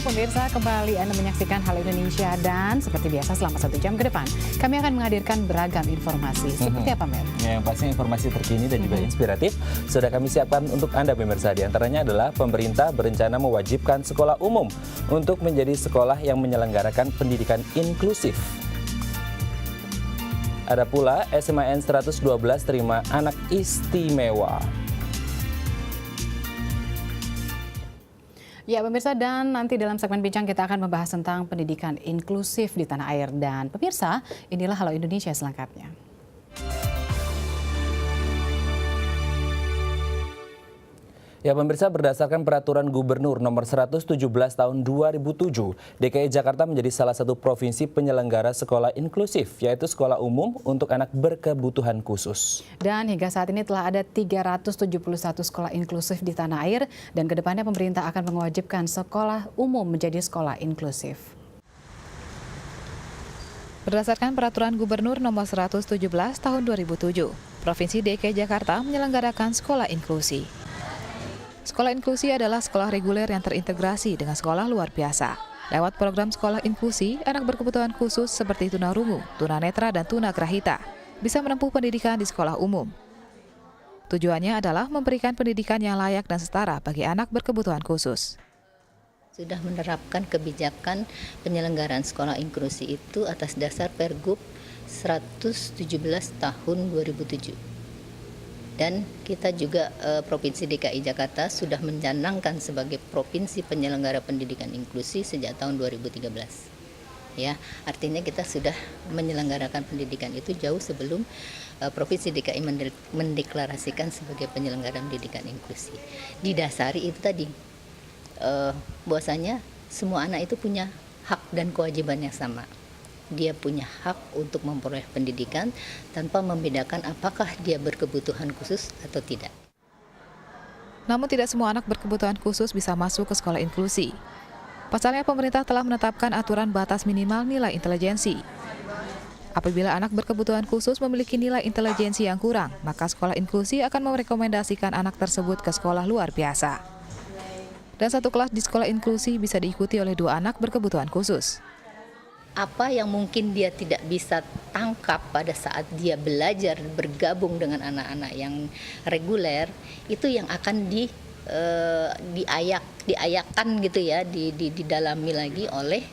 pemirsa, kembali Anda menyaksikan Halo Indonesia dan seperti biasa selama 1 jam ke depan kami akan menghadirkan beragam informasi. Seperti apa, Mel? Yang pasti informasi terkini dan juga inspiratif sudah kami siapkan untuk Anda pemirsa. Di antaranya adalah pemerintah berencana mewajibkan sekolah umum untuk menjadi sekolah yang menyelenggarakan pendidikan inklusif. Ada pula SMAN 112 terima anak istimewa. Ya pemirsa, dan nanti dalam segmen bincang kita akan membahas tentang pendidikan inklusif di tanah air. Dan pemirsa, inilah Halo Indonesia selengkapnya. Ya pemirsa, berdasarkan peraturan Gubernur nomor 117 tahun 2007, DKI Jakarta menjadi salah satu provinsi penyelenggara sekolah inklusif, yaitu sekolah umum untuk anak berkebutuhan khusus. Dan hingga saat ini telah ada 371 sekolah inklusif di tanah air, dan kedepannya pemerintah akan mewajibkan sekolah umum menjadi sekolah inklusif. Berdasarkan peraturan Gubernur nomor 117 tahun 2007, Provinsi DKI Jakarta menyelenggarakan sekolah inklusi. Sekolah inklusi adalah sekolah reguler yang terintegrasi dengan sekolah luar biasa. Lewat program sekolah inklusi, anak berkebutuhan khusus seperti tunarungu, tunanetra, dan tunagrahita bisa menempuh pendidikan di sekolah umum. Tujuannya adalah memberikan pendidikan yang layak dan setara bagi anak berkebutuhan khusus. Sudah menerapkan kebijakan penyelenggaraan sekolah inklusi itu atas dasar Pergub 117 tahun 2007. Dan kita juga Provinsi DKI Jakarta sudah mencanangkan sebagai provinsi penyelenggara pendidikan inklusi sejak tahun 2013. Ya, artinya kita sudah menyelenggarakan pendidikan itu jauh sebelum Provinsi DKI mendeklarasikan sebagai penyelenggara pendidikan inklusi. Didasari itu tadi bahwasanya semua anak itu punya hak dan kewajiban yang sama. Dia punya hak untuk memperoleh pendidikan tanpa membedakan apakah dia berkebutuhan khusus atau tidak. Namun tidak semua anak berkebutuhan khusus bisa masuk ke sekolah inklusi. Pasalnya pemerintah telah menetapkan aturan batas minimal nilai intelijensi. Apabila anak berkebutuhan khusus memiliki nilai intelijensi yang kurang, maka sekolah inklusi akan merekomendasikan anak tersebut ke sekolah luar biasa. Dan satu kelas di sekolah inklusi bisa diikuti oleh 2 anak berkebutuhan khusus. Apa yang mungkin dia tidak bisa tangkap pada saat dia belajar bergabung dengan anak-anak yang reguler, itu yang akan diayakan gitu ya, didalami lagi oleh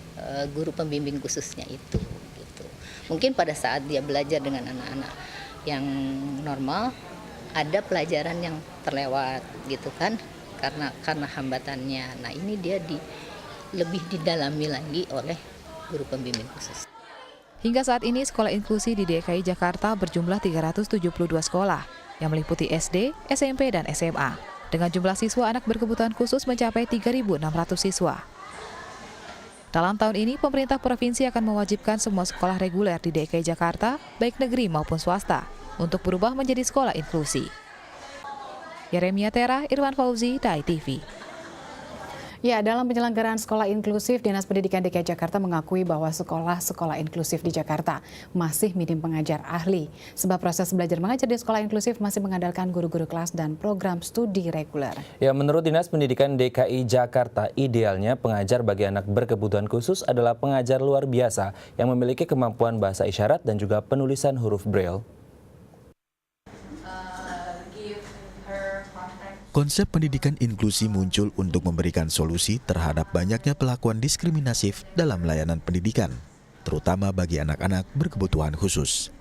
guru pembimbing khususnya itu. Gitu. Mungkin pada saat dia belajar dengan anak-anak yang normal, ada pelajaran yang terlewat gitu kan, karena hambatannya. Nah ini dia lebih didalami lagi oleh guru pembimbing khusus. Hingga saat ini sekolah inklusi di DKI Jakarta berjumlah 372 sekolah yang meliputi SD, SMP, dan SMA. Dengan jumlah siswa anak berkebutuhan khusus mencapai 3.600 siswa. Dalam tahun ini, pemerintah provinsi akan mewajibkan semua sekolah reguler di DKI Jakarta, baik negeri maupun swasta, untuk berubah menjadi sekolah inklusi. Yeremia Tera, Irwan Fauzi, DAI TV. Ya, dalam penyelenggaraan sekolah inklusif, Dinas Pendidikan DKI Jakarta mengakui bahwa sekolah-sekolah inklusif di Jakarta masih minim pengajar ahli. Sebab proses belajar mengajar di sekolah inklusif masih mengandalkan guru-guru kelas dan program studi reguler. Ya, menurut Dinas Pendidikan DKI Jakarta, idealnya pengajar bagi anak berkebutuhan khusus adalah pengajar luar biasa yang memiliki kemampuan bahasa isyarat dan juga penulisan huruf Braille. Konsep pendidikan inklusi muncul untuk memberikan solusi terhadap banyaknya pelakuan diskriminatif dalam layanan pendidikan, terutama bagi anak-anak berkebutuhan khusus.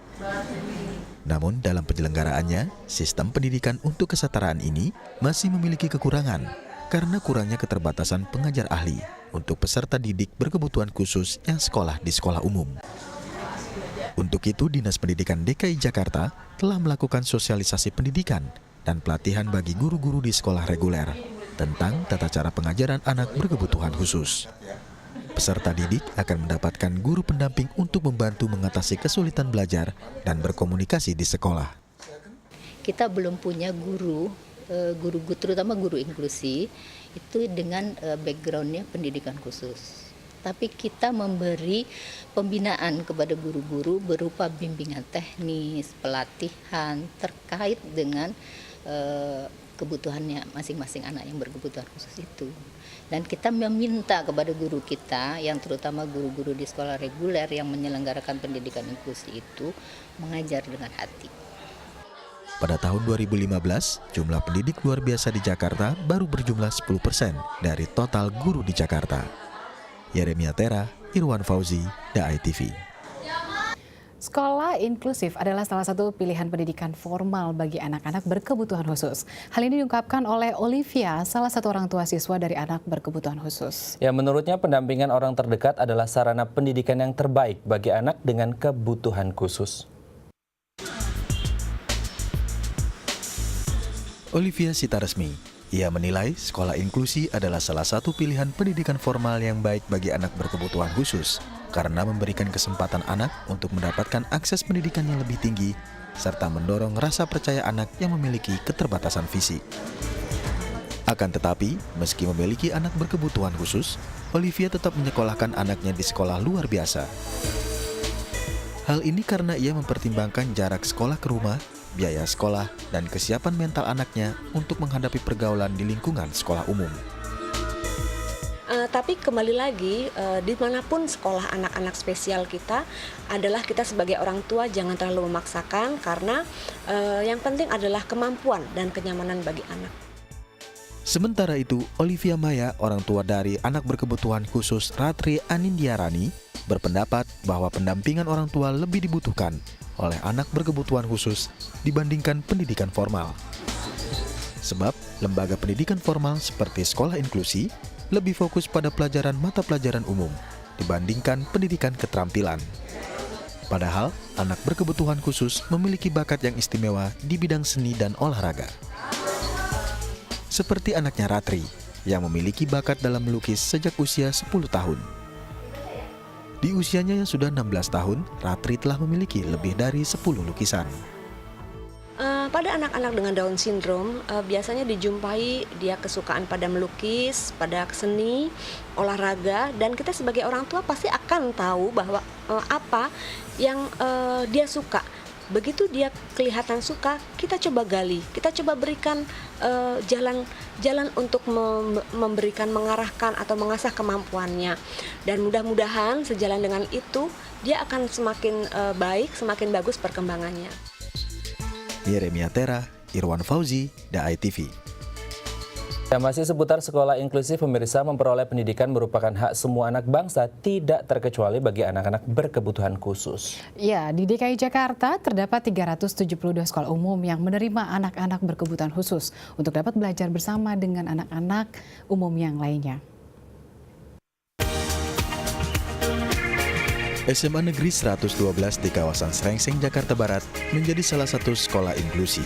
Namun dalam penyelenggaraannya, sistem pendidikan untuk kesetaraan ini masih memiliki kekurangan karena kurangnya keterbatasan pengajar ahli untuk peserta didik berkebutuhan khusus yang sekolah di sekolah umum. Untuk itu, Dinas Pendidikan DKI Jakarta telah melakukan sosialisasi pendidikan dan pelatihan bagi guru-guru di sekolah reguler tentang tata cara pengajaran anak berkebutuhan khusus. Peserta didik akan mendapatkan guru pendamping untuk membantu mengatasi kesulitan belajar dan berkomunikasi di sekolah. Kita belum punya guru terutama guru inklusi itu dengan backgroundnya pendidikan khusus. Tapi kita memberi pembinaan kepada guru-guru berupa bimbingan teknis, pelatihan terkait dengan kebutuhannya masing-masing anak yang berkebutuhan khusus itu. Dan kita meminta kepada guru kita, yang terutama guru-guru di sekolah reguler yang menyelenggarakan pendidikan inklusi itu, mengajar dengan hati. Pada tahun 2015, jumlah pendidik luar biasa di Jakarta baru berjumlah 10% dari total guru di Jakarta. Yeremia Tera, Irwan Fauzi, DAI TV. Sekolah inklusif adalah salah satu pilihan pendidikan formal bagi anak-anak berkebutuhan khusus. Hal ini diungkapkan oleh Olivia, salah satu orang tua siswa dari anak berkebutuhan khusus. Ya, menurutnya pendampingan orang terdekat adalah sarana pendidikan yang terbaik bagi anak dengan kebutuhan khusus. Olivia Sitaresmi, ia menilai sekolah inklusi adalah salah satu pilihan pendidikan formal yang baik bagi anak berkebutuhan khusus karena memberikan kesempatan anak untuk mendapatkan akses pendidikan yang lebih tinggi serta mendorong rasa percaya anak yang memiliki keterbatasan fisik. Akan tetapi, meski memiliki anak berkebutuhan khusus, Olivia tetap menyekolahkan anaknya di sekolah luar biasa. Hal ini karena ia mempertimbangkan jarak sekolah ke rumah, biaya sekolah, dan kesiapan mental anaknya untuk menghadapi pergaulan di lingkungan sekolah umum. Tapi kembali lagi, dimanapun sekolah anak-anak spesial kita adalah kita sebagai orang tua jangan terlalu memaksakan karena yang penting adalah kemampuan dan kenyamanan bagi anak. Sementara itu, Olivia Maya, orang tua dari anak berkebutuhan khusus Ratri Anindiarani, berpendapat bahwa pendampingan orang tua lebih dibutuhkan oleh anak berkebutuhan khusus dibandingkan pendidikan formal. Sebab, lembaga pendidikan formal seperti sekolah inklusi lebih fokus pada pelajaran mata pelajaran umum dibandingkan pendidikan keterampilan. Padahal, anak berkebutuhan khusus memiliki bakat yang istimewa di bidang seni dan olahraga. Seperti anaknya Ratri, yang memiliki bakat dalam melukis sejak usia 10 tahun. Di usianya yang sudah 16 tahun, Ratri telah memiliki lebih dari 10 lukisan. Pada anak-anak dengan Down syndrome, biasanya dijumpai dia kesukaan pada melukis, pada seni, olahraga, dan kita sebagai orang tua pasti akan tahu bahwa apa yang dia suka. Begitu dia kelihatan suka, kita coba gali, kita coba berikan jalan untuk memberikan, mengarahkan atau mengasah kemampuannya. Dan mudah-mudahan sejalan dengan itu, dia akan semakin baik, semakin bagus perkembangannya. Yeremia Tera, Irwan Fauzi, DAI TV. Ya, masih seputar sekolah inklusif, pemirsa, memperoleh pendidikan merupakan hak semua anak bangsa, tidak terkecuali bagi anak-anak berkebutuhan khusus. Ya, di DKI Jakarta terdapat 372 sekolah umum yang menerima anak-anak berkebutuhan khusus untuk dapat belajar bersama dengan anak-anak umum yang lainnya. SMA Negeri 112 di kawasan Srengseng, Jakarta Barat menjadi salah satu sekolah inklusi.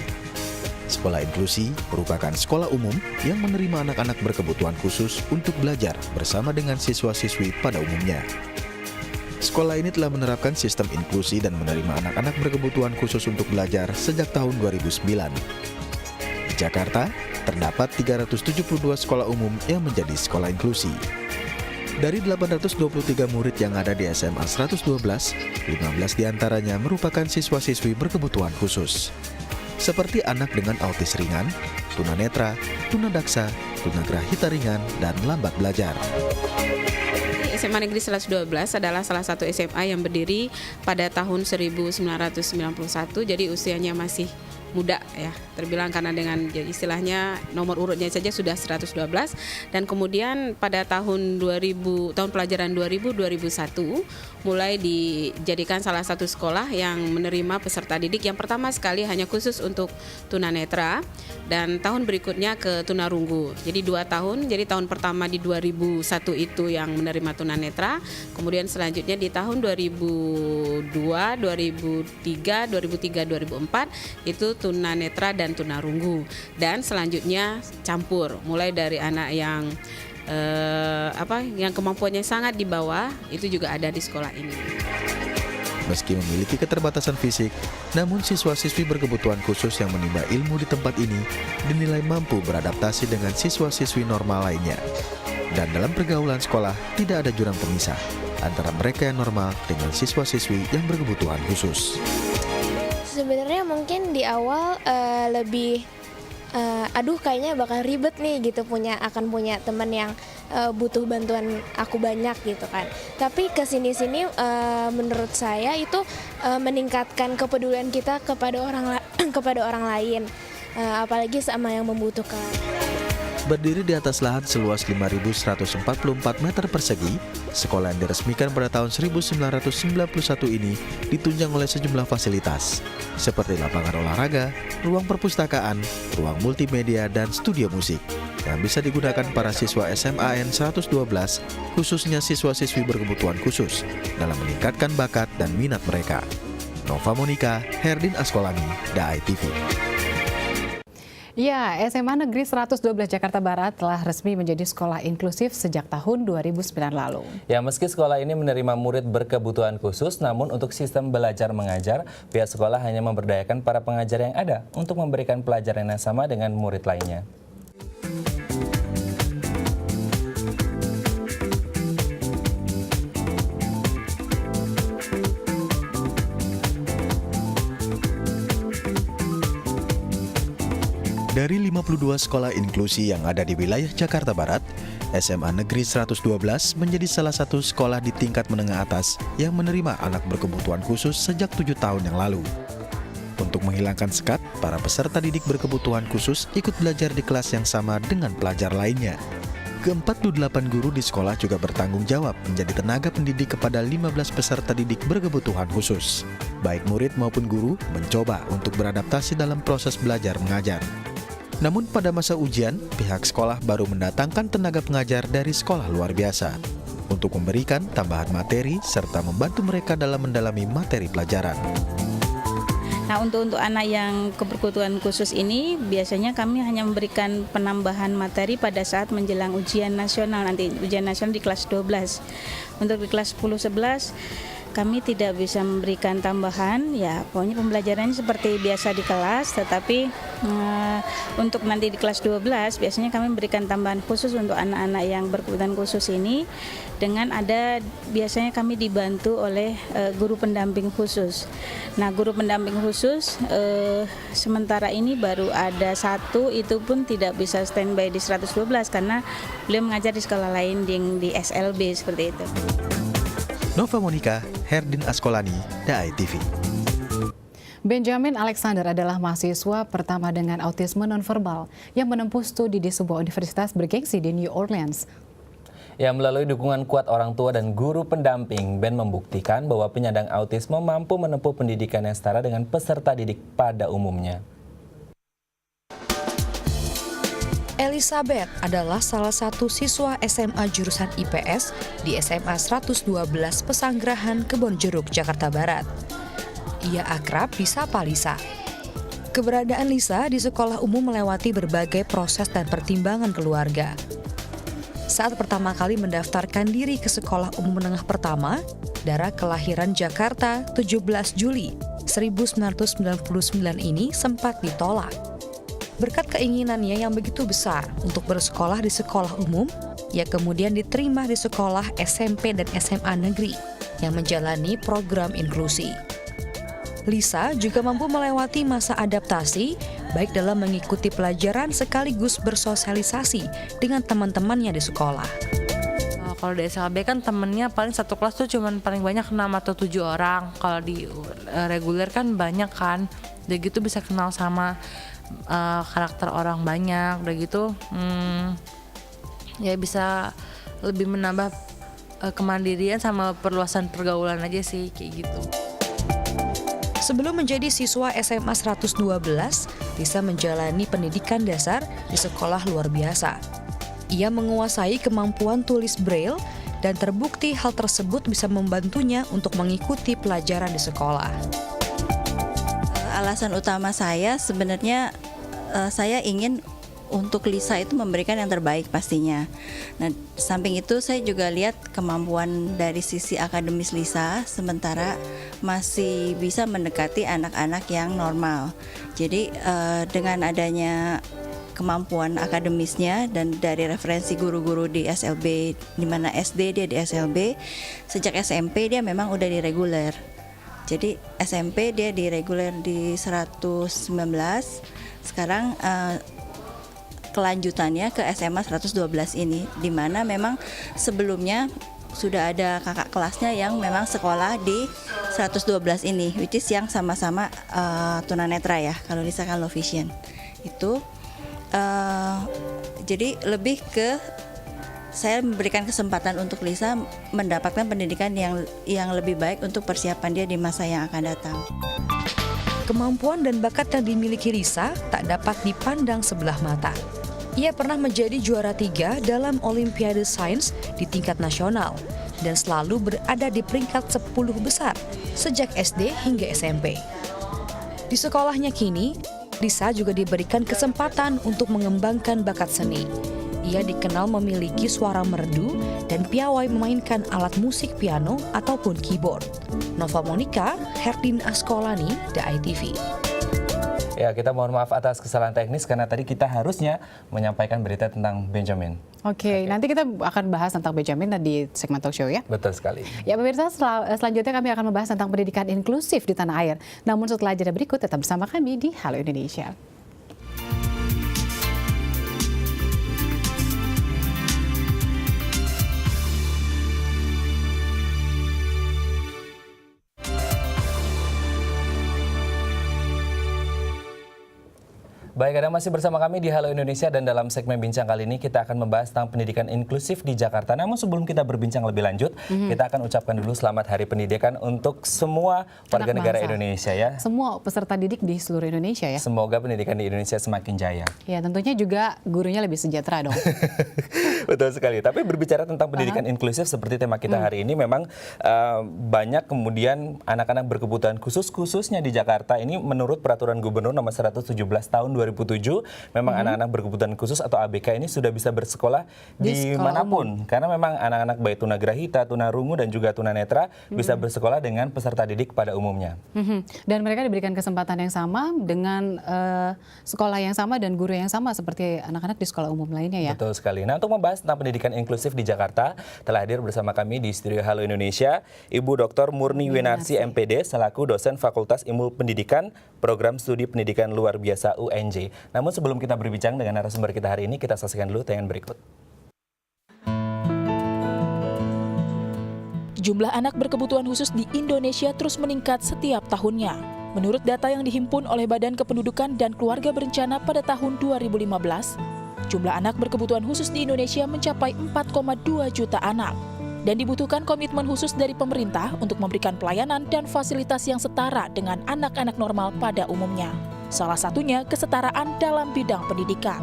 Sekolah inklusi merupakan sekolah umum yang menerima anak-anak berkebutuhan khusus untuk belajar bersama dengan siswa-siswi pada umumnya. Sekolah ini telah menerapkan sistem inklusi dan menerima anak-anak berkebutuhan khusus untuk belajar sejak tahun 2009. Di Jakarta, terdapat 372 sekolah umum yang menjadi sekolah inklusi. Dari 823 murid yang ada di SMA 112, 15 diantaranya merupakan siswa-siswi berkebutuhan khusus. Seperti anak dengan autis ringan, tunanetra, tunadaksa, tunagrahita ringan, dan lambat belajar. SMA Negeri 112 adalah salah satu SMA yang berdiri pada tahun 1991, jadi usianya masih muda ya, terbilang karena dengan jadi istilahnya nomor urutnya saja sudah 112, dan kemudian pada tahun pelajaran 2000-2001 mulai dijadikan salah satu sekolah yang menerima peserta didik yang pertama sekali hanya khusus untuk tunanetra, dan tahun berikutnya ke tunarunggu. Jadi 2 tahun, jadi tahun pertama di 2001 itu yang menerima tunanetra, kemudian selanjutnya di tahun 2002, 2003, 2004 itu tunanetra dan tunarunggu, dan selanjutnya campur, mulai dari anak yang yang kemampuannya sangat di bawah itu juga ada di sekolah ini. Meski memiliki keterbatasan fisik, namun siswa-siswi berkebutuhan khusus yang menimba ilmu di tempat ini dinilai mampu beradaptasi dengan siswa-siswi normal lainnya. Dan dalam pergaulan sekolah tidak ada jurang pemisah antara mereka yang normal dengan siswa-siswi yang berkebutuhan khusus. Sebenarnya mungkin di awal lebih aduh kayaknya bakal ribet nih gitu akan punya teman yang butuh bantuan aku banyak gitu kan. Tapi kesini-sini menurut saya itu meningkatkan kepedulian kita kepada orang lain, apalagi sama yang membutuhkan. Berdiri di atas lahan seluas 5.144 meter persegi, sekolah yang diresmikan pada tahun 1991 ini ditunjang oleh sejumlah fasilitas, seperti lapangan olahraga, ruang perpustakaan, ruang multimedia, dan studio musik, yang bisa digunakan para siswa SMAN 112, khususnya siswa-siswi berkebutuhan khusus, dalam meningkatkan bakat dan minat mereka. Nova Monika, Herdin Askolani, DAI TV. Ya, SMA Negeri 112 Jakarta Barat telah resmi menjadi sekolah inklusif sejak tahun 2009 lalu. Ya, meski sekolah ini menerima murid berkebutuhan khusus, namun untuk sistem belajar mengajar, pihak sekolah hanya memberdayakan para pengajar yang ada untuk memberikan pelajaran yang sama dengan murid lainnya. Dari 52 sekolah inklusi yang ada di wilayah Jakarta Barat, SMA Negeri 112 menjadi salah satu sekolah di tingkat menengah atas yang menerima anak berkebutuhan khusus sejak 7 tahun yang lalu. Untuk menghilangkan sekat, para peserta didik berkebutuhan khusus ikut belajar di kelas yang sama dengan pelajar lainnya. Ke-48 guru di sekolah juga bertanggung jawab menjadi tenaga pendidik kepada 15 peserta didik berkebutuhan khusus. Baik murid maupun guru mencoba untuk beradaptasi dalam proses belajar mengajar. Namun pada masa ujian, pihak sekolah baru mendatangkan tenaga pengajar dari sekolah luar biasa untuk memberikan tambahan materi serta membantu mereka dalam mendalami materi pelajaran. Nah, untuk anak yang keberkebutuhan khusus ini biasanya kami hanya memberikan penambahan materi pada saat menjelang ujian nasional, nanti ujian nasional di kelas 12. Untuk di kelas 10-11 kami tidak bisa memberikan tambahan, ya pokoknya pembelajarannya seperti biasa di kelas, tetapi untuk nanti di kelas 12 biasanya kami memberikan tambahan khusus untuk anak-anak yang berkebutuhan khusus ini, dengan ada biasanya kami dibantu oleh guru pendamping khusus. Nah, guru pendamping khusus sementara ini baru ada satu, itu pun tidak bisa standby di 112 karena beliau mengajar di sekolah lain di SLB seperti itu. Nova Monika, Herdin Askolani, DAI TV. Benjamin Alexander adalah mahasiswa pertama dengan autisme nonverbal yang menempuh studi di sebuah universitas bergengsi di New Orleans. Ya, melalui dukungan kuat orang tua dan guru pendamping, Ben membuktikan bahwa penyandang autisme mampu menempuh pendidikan yang setara dengan peserta didik pada umumnya. Elizabeth adalah salah satu siswa SMA jurusan IPS di SMA 112 Pesanggerahan Kebonjeruk, Jakarta Barat. Ia akrab disapa Lisa. Keberadaan Lisa di sekolah umum melewati berbagai proses dan pertimbangan keluarga. Saat pertama kali mendaftarkan diri ke sekolah umum menengah pertama, Dara kelahiran Jakarta 17 Juli 1999 ini sempat ditolak. Berkat keinginannya yang begitu besar untuk bersekolah di sekolah umum, ia kemudian diterima di sekolah SMP dan SMA negeri yang menjalani program inklusi. Lisa juga mampu melewati masa adaptasi, baik dalam mengikuti pelajaran sekaligus bersosialisasi dengan teman-temannya di sekolah. Kalau di SLB kan temennya paling satu kelas tuh cuman paling banyak 6 atau 7 orang. Kalau di reguler kan banyak kan, udah gitu bisa kenal sama karakter orang banyak, udah gitu ya bisa lebih menambah kemandirian sama perluasan pergaulan aja sih, kayak gitu. Sebelum menjadi siswa SMA 112, Lisa menjalani pendidikan dasar di sekolah luar biasa. Ia menguasai kemampuan tulis Braille dan terbukti hal tersebut bisa membantunya untuk mengikuti pelajaran di sekolah. Alasan utama saya sebenarnya saya ingin untuk Lisa itu memberikan yang terbaik pastinya. Nah, samping itu saya juga lihat kemampuan dari sisi akademis Lisa sementara masih bisa mendekati anak-anak yang normal. Jadi dengan adanya kemampuan akademisnya dan dari referensi guru-guru di SLB, di mana SD dia di SLB, sejak SMP dia memang udah di reguler. Jadi SMP dia di reguler di 119, sekarang kelanjutannya ke SMA 112 ini, di mana memang sebelumnya sudah ada kakak kelasnya yang memang sekolah di 112 ini, which is yang sama-sama tunanetra ya, kalau Lisa kan low vision. Itu jadi lebih ke saya memberikan kesempatan untuk Lisa mendapatkan pendidikan yang lebih baik untuk persiapan dia di masa yang akan datang. Kemampuan dan bakat yang dimiliki Lisa tak dapat dipandang sebelah mata. Ia pernah menjadi juara 3 dalam Olimpiade Sains di tingkat nasional dan selalu berada di peringkat 10 besar sejak SD hingga SMP. Di sekolahnya kini, Lisa juga diberikan kesempatan untuk mengembangkan bakat seni. Ia dikenal memiliki suara merdu dan piawai memainkan alat musik piano ataupun keyboard. Nova Monica, Herdin Askolani, The ITV. Ya, kita mohon maaf atas kesalahan teknis karena tadi kita harusnya menyampaikan berita tentang Benjamin. Oke, nanti kita akan bahas tentang Benjamin di segmen talk show ya. Betul sekali. Ya pemirsa, selanjutnya kami akan membahas tentang pendidikan inklusif di tanah air. Namun setelah jeda berikut, tetap bersama kami di Halo Indonesia. Baik, Anda masih bersama kami di Halo Indonesia dan dalam segmen bincang kali ini kita akan membahas tentang pendidikan inklusif di Jakarta. Namun sebelum kita berbincang lebih lanjut, kita akan ucapkan dulu selamat Hari Pendidikan untuk semua warga negara Indonesia ya. Semua peserta didik di seluruh Indonesia ya. Semoga pendidikan di Indonesia semakin jaya. Ya, tentunya juga gurunya lebih sejahtera dong. Betul sekali. Tapi berbicara tentang pendidikan inklusif seperti tema kita hari ini, memang banyak kemudian anak-anak berkebutuhan khususnya di Jakarta ini menurut Peraturan Gubernur Nomor 117 Tahun 2007, memang anak-anak berkebutuhan khusus atau ABK ini sudah bisa bersekolah dimanapun. Karena memang anak-anak baik tunagrahita, tunarungu dan juga tunanetra bisa bersekolah dengan peserta didik pada umumnya. Dan mereka diberikan kesempatan yang sama dengan sekolah yang sama dan guru yang sama seperti anak-anak di sekolah umum lainnya ya. Betul sekali. Nah, untuk membahas tentang pendidikan inklusif di Jakarta, telah hadir bersama kami di studio Halo Indonesia Ibu Dr. Murni Winarsi MPD selaku dosen Fakultas Ilmu Pendidikan Program Studi Pendidikan Luar Biasa UNJ. Namun sebelum kita berbincang dengan narasumber kita hari ini, kita saksikan dulu tayangan berikut. Jumlah anak berkebutuhan khusus di Indonesia terus meningkat setiap tahunnya. Menurut data yang dihimpun oleh Badan Kependudukan dan Keluarga Berencana pada tahun 2015, jumlah anak berkebutuhan khusus di Indonesia mencapai 4,2 juta anak. Dan dibutuhkan komitmen khusus dari pemerintah untuk memberikan pelayanan dan fasilitas yang setara dengan anak-anak normal pada umumnya. Salah satunya kesetaraan dalam bidang pendidikan.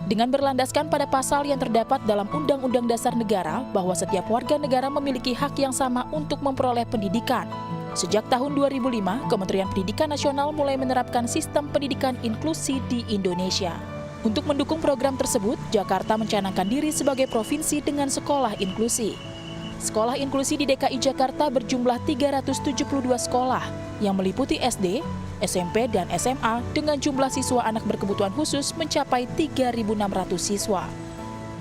Dengan berlandaskan pada pasal yang terdapat dalam Undang-Undang Dasar Negara bahwa setiap warga negara memiliki hak yang sama untuk memperoleh pendidikan. Sejak tahun 2005, Kementerian Pendidikan Nasional mulai menerapkan sistem pendidikan inklusi di Indonesia. Untuk mendukung program tersebut, Jakarta mencanangkan diri sebagai provinsi dengan sekolah inklusi. Sekolah inklusi di DKI Jakarta berjumlah 372 sekolah yang meliputi SD, SMP, dan SMA dengan jumlah siswa anak berkebutuhan khusus mencapai 3.600 siswa.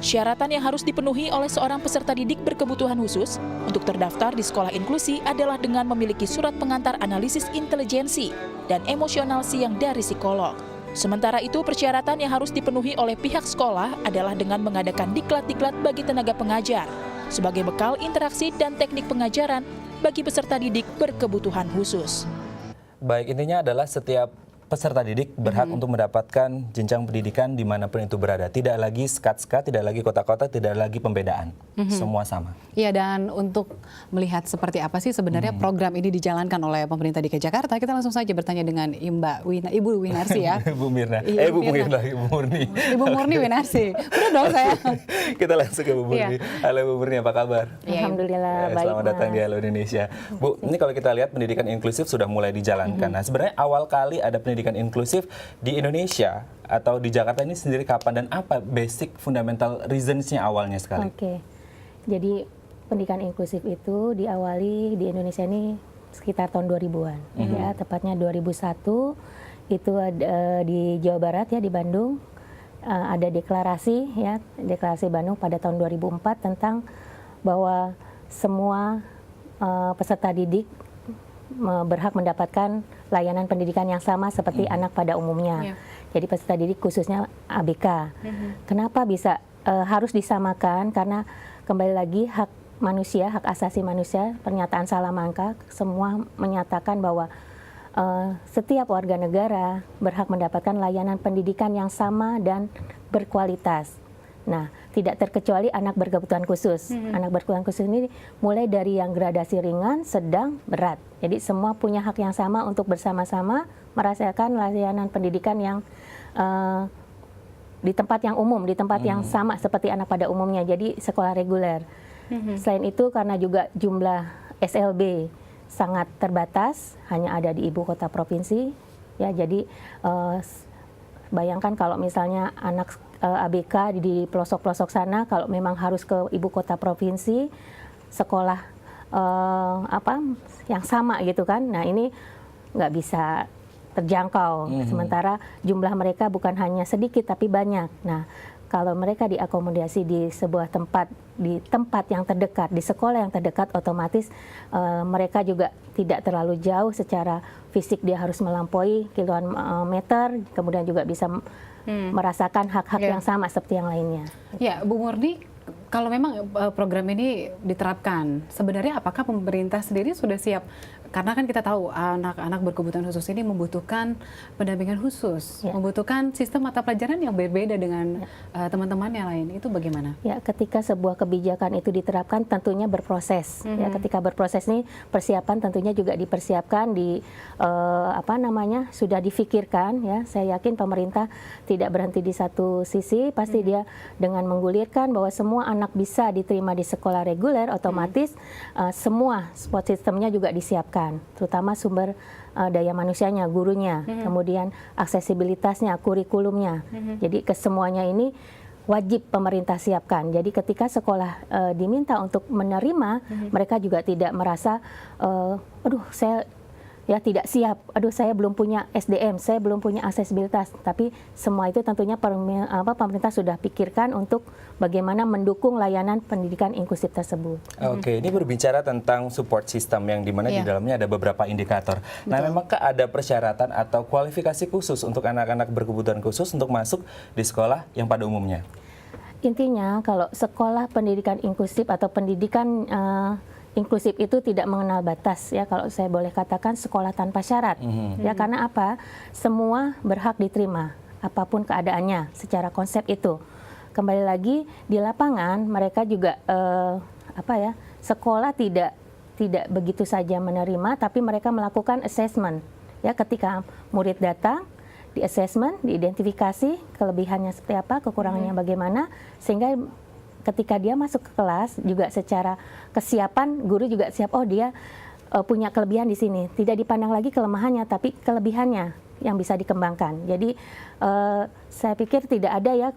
Syaratan yang harus dipenuhi oleh seorang peserta didik berkebutuhan khusus untuk terdaftar di sekolah inklusi adalah dengan memiliki surat pengantar analisis intelijensi dan emosional siang dari psikolog. Sementara itu, persyaratan yang harus dipenuhi oleh pihak sekolah adalah dengan mengadakan diklat-diklat bagi tenaga pengajar sebagai bekal interaksi dan teknik pengajaran bagi peserta didik berkebutuhan khusus. Baik, intinya adalah setiap peserta didik berhak untuk mendapatkan jenjang pendidikan dimanapun itu berada. Tidak lagi sekat-sekat, tidak lagi kota-kota, tidak lagi pembedaan. Semua sama. Iya, dan untuk melihat seperti apa sih sebenarnya program ini dijalankan oleh pemerintah DKI Jakarta, kita langsung saja bertanya dengan Ibu Winarsi ya. Ibu Mirna. Ibu Murni. Ibu Murni Winarsi. Benar dong saya. Kita langsung ke Bu Murni. Halo Bu Murni, apa kabar? Alhamdulillah baik. Selamat datang di Halo Indonesia. Bu, ini kalau kita lihat pendidikan inklusif sudah mulai dijalankan. Nah, sebenarnya awal kali ada pendidikan inklusif di Indonesia atau di Jakarta ini sendiri kapan dan apa basic fundamental reasons-nya awalnya sekali? Oke. Jadi pendidikan inklusif itu diawali di Indonesia ini sekitar tahun 2000-an ya, tepatnya 2001 itu di Jawa Barat ya, di Bandung ada deklarasi ya, deklarasi Bandung pada tahun 2004 tentang bahwa semua peserta didik berhak mendapatkan layanan pendidikan yang sama seperti anak pada umumnya. jadi peserta didik khususnya ABK. Kenapa bisa harus disamakan? Karena kembali lagi hak manusia, hak asasi manusia, pernyataan Salamanca semua menyatakan bahwa setiap warga negara berhak mendapatkan layanan pendidikan yang sama dan berkualitas. Nah, tidak terkecuali anak berkebutuhan khusus. Anak berkebutuhan khusus ini mulai dari yang gradasi ringan, sedang, berat. Jadi semua punya hak yang sama untuk bersama-sama merasakan layanan pendidikan yang di tempat yang umum, di tempat yang sama seperti anak pada umumnya. Jadi sekolah reguler. Selain itu karena juga jumlah SLB sangat terbatas, hanya ada di ibu kota provinsi. Ya, jadi bayangkan kalau misalnya anak ABK di pelosok-pelosok sana, kalau memang harus ke ibu kota provinsi, sekolah yang sama gitu kan. Nah, ini nggak bisa terjangkau. Sementara jumlah mereka bukan hanya sedikit tapi banyak. Nah, kalau mereka diakomodasi di sebuah tempat, di tempat yang terdekat, di sekolah yang terdekat, otomatis mereka juga tidak terlalu jauh secara fisik, dia harus melampaui kiloan meter, kemudian juga bisa merasakan hak-hak yang sama seperti yang lainnya. Ya, Bu Murni, kalau memang program ini diterapkan, sebenarnya apakah pemerintah sendiri sudah siap? Karena kan kita tahu anak-anak berkebutuhan khusus ini membutuhkan pendampingan khusus, membutuhkan sistem mata pelajaran yang berbeda dengan teman-teman yang lain. Itu bagaimana? Ya, ketika sebuah kebijakan itu diterapkan tentunya berproses. Ya, ketika berproses ini persiapan tentunya juga dipersiapkan di sudah difikirkan. Ya, saya yakin pemerintah tidak berhenti di satu sisi, pasti dia dengan menggulirkan bahwa semua anak bisa diterima di sekolah reguler, otomatis semua support sistemnya juga disiapkan. Terutama sumber daya manusianya, gurunya, kemudian aksesibilitasnya, kurikulumnya. Jadi kesemuanya ini wajib pemerintah siapkan. Jadi ketika sekolah diminta untuk menerima, mereka juga tidak merasa, aduh saya tidak siap, aduh saya belum punya SDM, saya belum punya aksesibilitas. Tapi semua itu tentunya pemerintah sudah pikirkan untuk bagaimana mendukung layanan pendidikan inklusif tersebut. Oke, ini berbicara tentang support system yang dimana di dalamnya ada beberapa indikator. Nah, memangkah ada persyaratan atau kualifikasi khusus untuk anak-anak berkebutuhan khusus untuk masuk di sekolah yang pada umumnya? Intinya kalau sekolah pendidikan inklusif atau pendidikan inklusif itu tidak mengenal batas, ya, kalau saya boleh katakan sekolah tanpa syarat. Ya, karena apa? Semua berhak diterima apapun keadaannya secara konsep itu. Kembali lagi di lapangan mereka juga sekolah tidak begitu saja menerima, tapi mereka melakukan assessment. Ya, ketika murid datang, di assessment, diidentifikasi kelebihannya seperti apa, kekurangannya bagaimana, sehingga ketika dia masuk ke kelas juga secara kesiapan guru juga siap, oh dia punya kelebihan di sini, tidak dipandang lagi kelemahannya tapi kelebihannya yang bisa dikembangkan. Jadi saya pikir tidak ada ya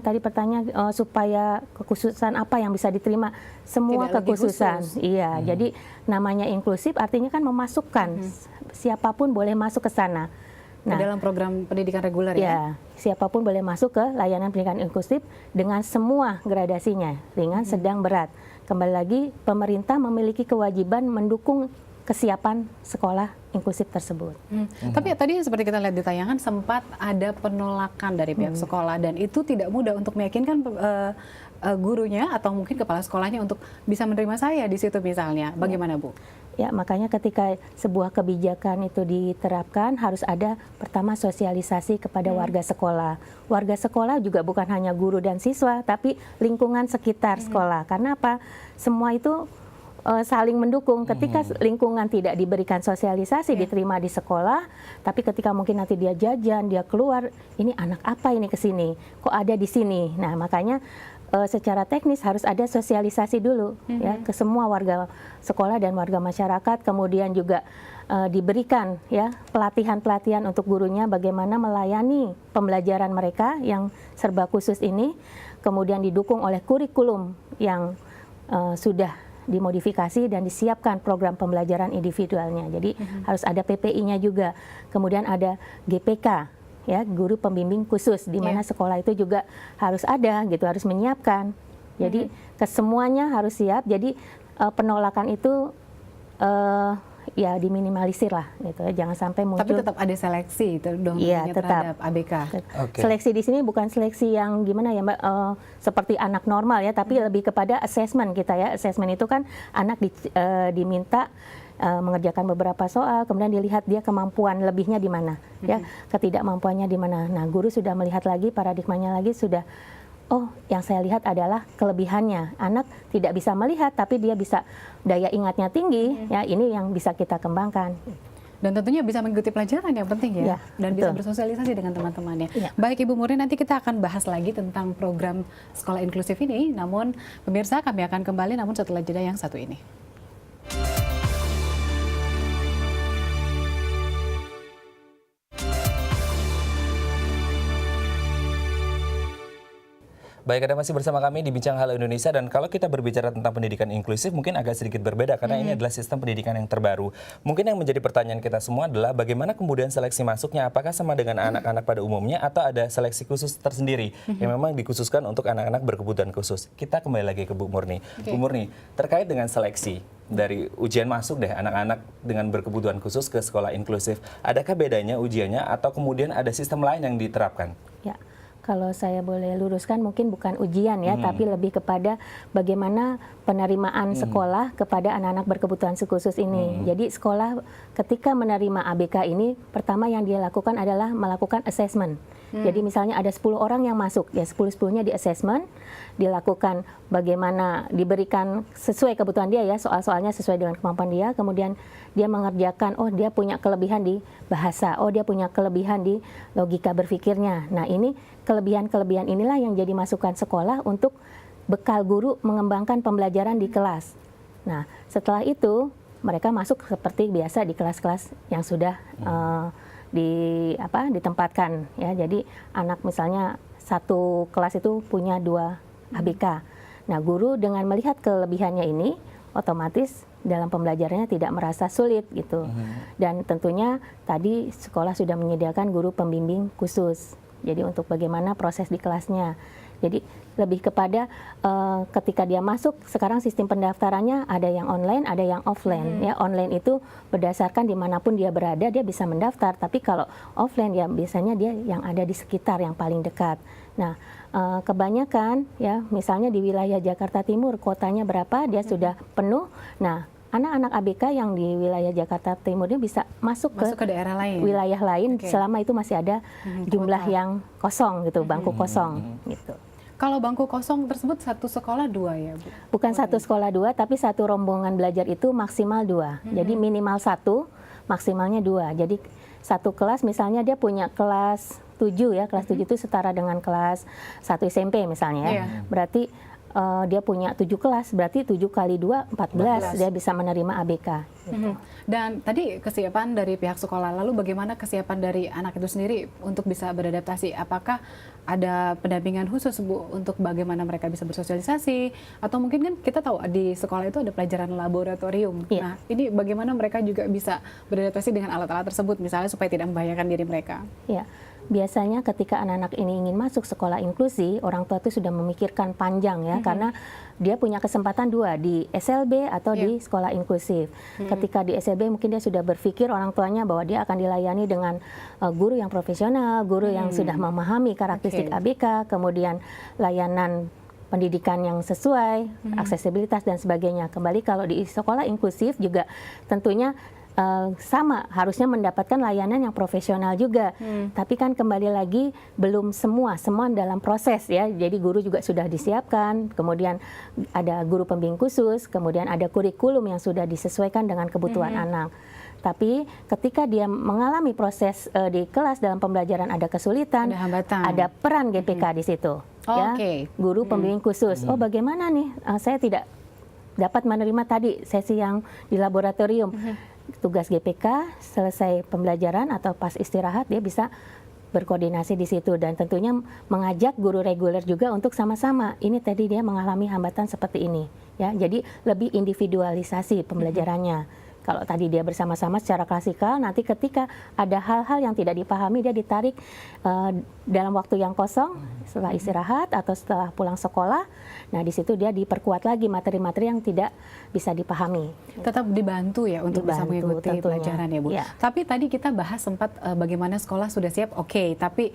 tadi pertanyaan supaya kekhususan apa yang bisa diterima, semua tidak kekhususan. Iya, jadi namanya inklusif artinya kan memasukkan siapapun boleh masuk ke sana. Nah, dalam program pendidikan reguler ya? Siapapun boleh masuk ke layanan pendidikan inklusif dengan semua gradasinya, ringan, sedang, berat. Kembali lagi, pemerintah memiliki kewajiban mendukung kesiapan sekolah inklusif tersebut. Tapi tadi seperti kita lihat di tayangan sempat ada penolakan dari pihak sekolah dan itu tidak mudah untuk meyakinkan gurunya atau mungkin kepala sekolahnya untuk bisa menerima saya di situ misalnya. Bagaimana, Bu? Ya, makanya ketika sebuah kebijakan itu diterapkan harus ada pertama sosialisasi kepada warga sekolah. Warga sekolah juga bukan hanya guru dan siswa, tapi lingkungan sekitar sekolah. Karena apa? Semua itu saling mendukung. Ketika lingkungan tidak diberikan sosialisasi, diterima di sekolah, tapi ketika mungkin nanti dia jajan, dia keluar, ini anak apa ini ke sini? Kok ada di sini? Nah, makanya secara teknis harus ada sosialisasi dulu ya ke semua warga sekolah dan warga masyarakat, kemudian juga diberikan ya pelatihan-pelatihan untuk gurunya bagaimana melayani pembelajaran mereka yang serba khusus ini, kemudian didukung oleh kurikulum yang sudah dimodifikasi dan disiapkan program pembelajaran individualnya. Jadi harus ada PPI-nya juga, kemudian ada GPK ya, guru pembimbing khusus, di mana sekolah itu juga harus ada gitu, harus menyiapkan. Jadi kesemuanya harus siap. Jadi penolakan itu ya diminimalisir lah gitu ya, jangan sampai muncul. Tapi tetap ada seleksi itu dong Iya, terhadap ABK. Oke. Seleksi di sini bukan seleksi yang gimana ya Mbak, seperti anak normal ya, tapi lebih kepada assessment kita ya. Assessment itu kan anak diminta mengerjakan beberapa soal, kemudian dilihat dia kemampuan lebihnya di mana, ya, ketidakmampuannya di mana. Nah, guru sudah melihat lagi, paradigmanya lagi sudah, oh, yang saya lihat adalah kelebihannya. Anak tidak bisa melihat, tapi dia bisa daya ingatnya tinggi, ya, ini yang bisa kita kembangkan. Dan tentunya bisa mengikuti pelajaran yang penting ya, Ya, dan betul. bisa bersosialisasi dengan teman-temannya. Ya. Baik Ibu Murni, nanti kita akan bahas lagi tentang program sekolah inklusif ini. Namun pemirsa, kami akan kembali namun setelah jeda yang satu ini. Baik, Anda masih bersama kami di Bincang Halo Indonesia, dan kalau kita berbicara tentang pendidikan inklusif mungkin agak sedikit berbeda karena ini adalah sistem pendidikan yang terbaru. Mungkin yang menjadi pertanyaan kita semua adalah bagaimana kemudian seleksi masuknya, apakah sama dengan anak-anak pada umumnya atau ada seleksi khusus tersendiri yang memang dikhususkan untuk anak-anak berkebutuhan khusus. Kita kembali lagi ke Bu Murni. Bu Murni, terkait dengan seleksi dari ujian masuk anak-anak dengan berkebutuhan khusus ke sekolah inklusif, adakah bedanya ujiannya atau kemudian ada sistem lain yang diterapkan? Ya. Kalau saya boleh luruskan, mungkin bukan ujian ya, tapi lebih kepada bagaimana penerimaan sekolah kepada anak-anak berkebutuhan khusus ini. Jadi sekolah ketika menerima ABK ini, pertama yang dia lakukan adalah melakukan assessment. Jadi misalnya ada 10 orang yang masuk, ya 10-10-nya di assessment, dilakukan bagaimana diberikan sesuai kebutuhan dia ya, soal-soalnya sesuai dengan kemampuan dia, kemudian dia mengerjakan, oh dia punya kelebihan di bahasa, oh dia punya kelebihan di logika berpikirnya. Nah ini kelebihan-kelebihan inilah yang jadi masukan sekolah untuk bekal guru mengembangkan pembelajaran di kelas. Nah setelah itu mereka masuk seperti biasa di kelas-kelas yang sudah ditempatkan ya. Jadi anak misalnya satu kelas itu punya 2 ABK. Nah guru dengan melihat kelebihannya ini otomatis dalam pembelajarannya tidak merasa sulit gitu. Dan tentunya tadi sekolah sudah menyediakan guru pembimbing khusus. Jadi untuk bagaimana proses di kelasnya. Jadi lebih kepada ketika dia masuk, sekarang sistem pendaftarannya ada yang online, ada yang offline. Ya, online itu berdasarkan dimanapun dia berada, dia bisa mendaftar. Tapi kalau offline ya biasanya dia yang ada di sekitar, yang paling dekat. Nah, kebanyakan ya misalnya di wilayah Jakarta Timur, kotanya berapa, dia sudah penuh. Nah, anak-anak ABK yang di wilayah Jakarta Timur ini bisa masuk ke daerah lain, wilayah lain selama itu masih ada jumlah yang kosong gitu, bangku kosong gitu. Kalau bangku kosong tersebut satu sekolah 2 ya Bu? Bukan satu sekolah 2, tapi satu rombongan belajar itu maksimal 2. Jadi minimal 1, maksimalnya 2. Jadi satu kelas misalnya dia punya kelas 7 ya, kelas 7 itu setara dengan kelas 1 SMP misalnya ya. Berarti dia punya 7 kelas, berarti 7 kali 2, 14 dia bisa menerima ABK. Gitu. Dan tadi kesiapan dari pihak sekolah, lalu bagaimana kesiapan dari anak itu sendiri untuk bisa beradaptasi? Apakah ada pendampingan khusus Bu untuk bagaimana mereka bisa bersosialisasi? Atau mungkin kan kita tahu di sekolah itu ada pelajaran laboratorium. Nah ini bagaimana mereka juga bisa beradaptasi dengan alat-alat tersebut misalnya supaya tidak membahayakan diri mereka? Ya. Biasanya ketika anak-anak ini ingin masuk sekolah inklusi, orang tua itu sudah memikirkan panjang ya, karena dia punya kesempatan 2, di SLB atau di sekolah inklusif. Ketika di SLB mungkin dia sudah berpikir orang tuanya bahwa dia akan dilayani dengan guru yang profesional, guru yang sudah memahami karakteristik ABK, kemudian layanan pendidikan yang sesuai, aksesibilitas dan sebagainya. Kembali kalau di sekolah inklusif juga tentunya sama, harusnya mendapatkan layanan yang profesional juga. Tapi kan kembali lagi belum semua dalam proses ya. Jadi guru juga sudah disiapkan, kemudian ada guru pembimbing khusus, kemudian ada kurikulum yang sudah disesuaikan dengan kebutuhan anak. Tapi ketika dia mengalami proses di kelas dalam pembelajaran ada kesulitan, ada peran GPK di situ. Ya, guru pembimbing khusus. Oh bagaimana nih, saya tidak dapat menerima tadi sesi yang di laboratorium. Tugas GPK selesai pembelajaran atau pas istirahat dia bisa berkoordinasi di situ, dan tentunya mengajak guru reguler juga untuk sama-sama ini tadi dia mengalami hambatan seperti ini ya. Jadi lebih individualisasi pembelajarannya. Kalau tadi dia bersama-sama secara klasikal, nanti ketika ada hal-hal yang tidak dipahami, dia ditarik dalam waktu yang kosong setelah istirahat atau setelah pulang sekolah. Nah, di situ dia diperkuat lagi materi-materi yang tidak bisa dipahami. Tetap dibantu ya untuk bisa mengikuti tentunya. pelajaran ya, Bu. Ya. Tapi tadi kita bahas sempat bagaimana sekolah sudah siap, oke. Tapi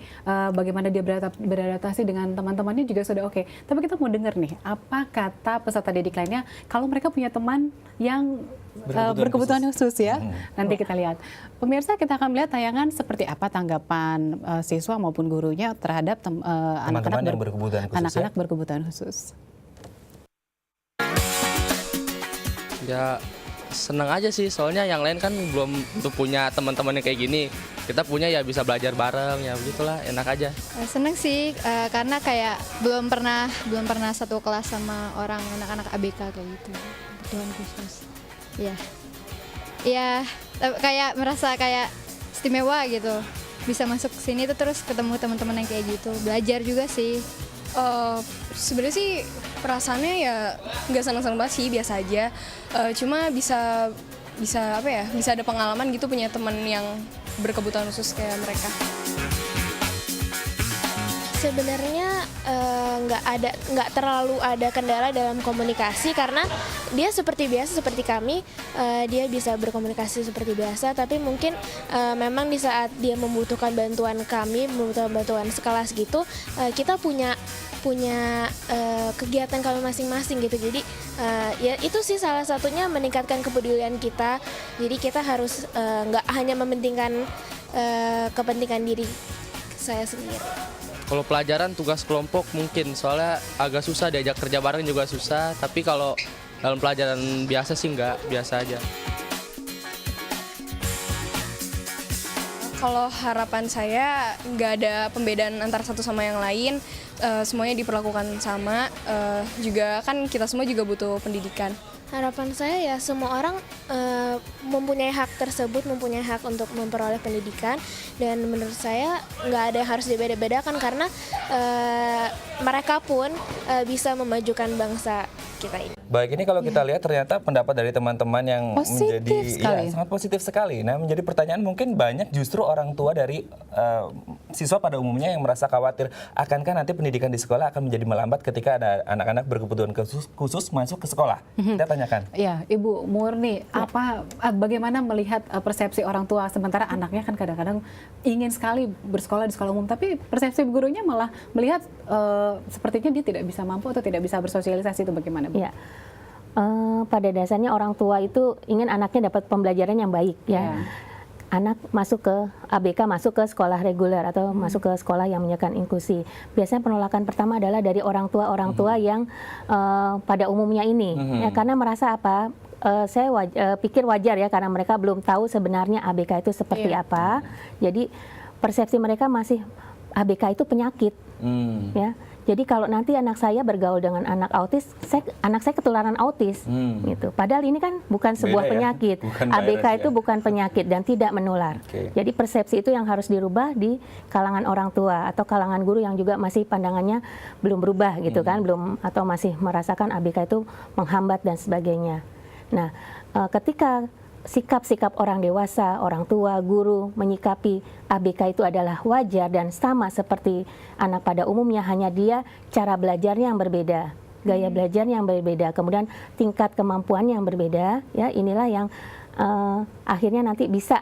bagaimana dia beradaptasi dengan teman-temannya juga sudah oke. Tapi kita mau dengar nih, apa kata peserta didik lainnya kalau mereka punya teman yang berkebutuhan khusus ya. Nanti kita lihat. Pemirsa, kita akan melihat tayangan seperti apa tanggapan siswa maupun gurunya terhadap teman-teman yang berkebutuhan khusus. Anak-anak berkebutuhan khusus. Ya seneng aja sih, soalnya yang lain kan belum punya teman-teman yang kayak gini. Kita punya ya bisa belajar bareng, ya begitulah, enak aja. Seneng sih karena kayak belum pernah satu kelas sama orang anak-anak ABK kayak gitu, kebutuhan khusus. Ya kayak merasa kayak istimewa gitu, bisa masuk ke sini tuh terus ketemu teman-teman yang kayak gitu, belajar juga sih. Sebenarnya sih perasaannya ya nggak senang-senang banget sih, biasa aja. Cuma bisa apa ya, bisa ada pengalaman gitu punya teman yang berkebutuhan khusus kayak mereka. Sebenarnya nggak terlalu ada kendala dalam komunikasi karena dia seperti biasa seperti kami, dia bisa berkomunikasi seperti biasa, tapi mungkin memang di saat dia membutuhkan bantuan kami, membutuhkan bantuan sekelas gitu, kita punya kegiatan kami masing-masing gitu. Jadi ya itu sih salah satunya meningkatkan kepedulian kita. Jadi kita harus nggak hanya mementingkan kepentingan diri saya sendiri. Kalau pelajaran tugas kelompok mungkin, soalnya agak susah, diajak kerja bareng juga susah. Tapi kalau dalam pelajaran biasa sih enggak, biasa aja. Kalau harapan saya nggak ada pembedaan antara satu sama yang lain, semuanya diperlakukan sama. Juga kan kita semua juga butuh pendidikan. Harapan saya ya semua orang mempunyai hak tersebut, mempunyai hak untuk memperoleh pendidikan, dan menurut saya nggak ada yang harus dibeda-bedakan karena mereka pun bisa memajukan bangsa kita ini. Baik, ini kalau kita lihat ternyata pendapat dari teman-teman yang sangat positif sekali. Nah, menjadi pertanyaan mungkin banyak justru orang tua dari siswa pada umumnya yang merasa khawatir akankah nanti pendidikan di sekolah akan menjadi melambat ketika ada anak-anak berkebutuhan khusus masuk ke sekolah. Kita tanyakan. Ya, Ibu Murni, bagaimana melihat persepsi orang tua sementara anaknya kan kadang-kadang ingin sekali bersekolah di sekolah umum, tapi persepsi gurunya malah melihat sepertinya dia tidak bisa mampu atau tidak bisa bersosialisasi, itu bagaimana, Bu? Ya. Pada dasarnya orang tua itu ingin anaknya dapat pembelajaran yang baik ya. Anak masuk ke ABK, masuk ke sekolah reguler atau masuk ke sekolah yang menyediakan inklusi. Biasanya penolakan pertama adalah dari orang tua yang pada umumnya ini ya, karena merasa apa? Saya pikir wajar ya, karena mereka belum tahu sebenarnya ABK itu seperti apa. Jadi persepsi mereka masih ABK itu penyakit ya. Jadi kalau nanti anak saya bergaul dengan anak autis, anak saya ketularan autis, gitu. Padahal ini kan bukan sebuah penyakit. ABK itu bukan penyakit dan tidak menular. Jadi persepsi itu yang harus dirubah di kalangan orang tua atau kalangan guru yang juga masih pandangannya belum berubah, gitu kan, belum atau masih merasakan ABK itu menghambat dan sebagainya. Nah, ketika sikap-sikap orang dewasa, orang tua, guru menyikapi ABK itu adalah wajar dan sama seperti anak pada umumnya, hanya dia cara belajarnya yang berbeda, gaya belajarnya yang berbeda, kemudian tingkat kemampuan yang berbeda, ya inilah yang akhirnya nanti bisa